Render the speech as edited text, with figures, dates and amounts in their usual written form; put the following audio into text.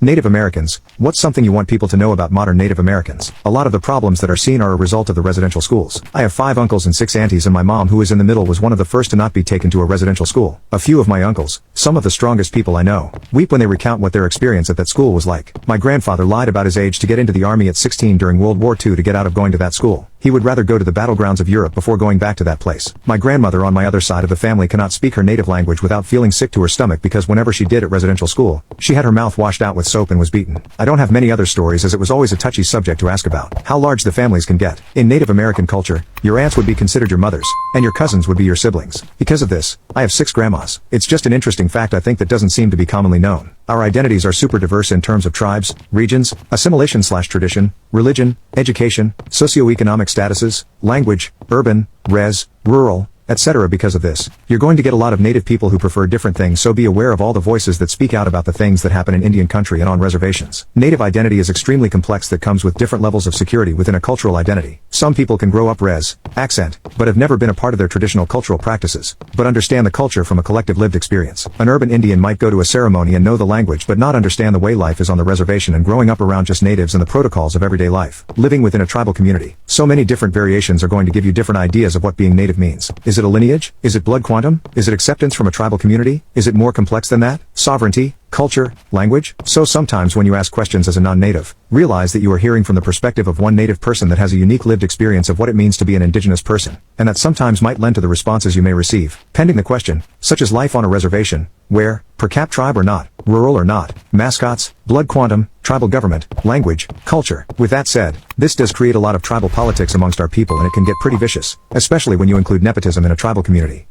Native Americans. What's something you want people to know about modern Native Americans? A lot of the problems that are seen are a result of the residential schools. I have 5 uncles and 6 aunties, and my mom, who is in the middle, was one of the first to not be taken to a residential school. A few of my uncles, some of the strongest people I know, weep when they recount what their experience at that school was like. My grandfather lied about his age to get into the army at 16 during World War II to get out of going to that school. He would rather go to the battlegrounds of Europe before going back to that place. My grandmother on my other side of the family cannot speak her native language without feeling sick to her stomach, because whenever she did at residential school, she had her mouth washed out with soap and was beaten. I don't have many other stories, as it was always a touchy subject to ask about. How large the families can get. In Native American culture, your aunts would be considered your mothers, and your cousins would be your siblings. Because of this, I have 6 grandmas. It's just an interesting fact I think that doesn't seem to be commonly known. Our identities are super diverse in terms of tribes, regions, assimilation/tradition, religion, education, socioeconomic statuses, language, urban, res, rural, etc. Because of this, you're going to get a lot of native people who prefer different things, so be aware of all the voices that speak out about the things that happen in Indian country and on reservations. Native identity is extremely complex, that comes with different levels of security within a cultural identity. Some people can grow up res, accent, but have never been a part of their traditional cultural practices, but understand the culture from a collective lived experience. An urban Indian might go to a ceremony and know the language but not understand the way life is on the reservation, and growing up around just natives and the protocols of everyday life. Living within a tribal community. So many different variations are going to give you different ideas of what being native means. Is it a lineage? Is it blood quantum? Is it acceptance from a tribal community? Is it more complex than that? Sovereignty? Culture? Language? So sometimes when you ask questions as a non-native, realize that you are hearing from the perspective of one native person that has a unique lived experience of what it means to be an indigenous person, and that sometimes might lend to the responses you may receive, pending the question, such as life on a reservation, where, per cap tribe or not, rural or not, mascots, blood quantum, tribal government, language, culture. With that said, this does create a lot of tribal politics amongst our people, and it can get pretty vicious, especially when you include nepotism in a tribal community.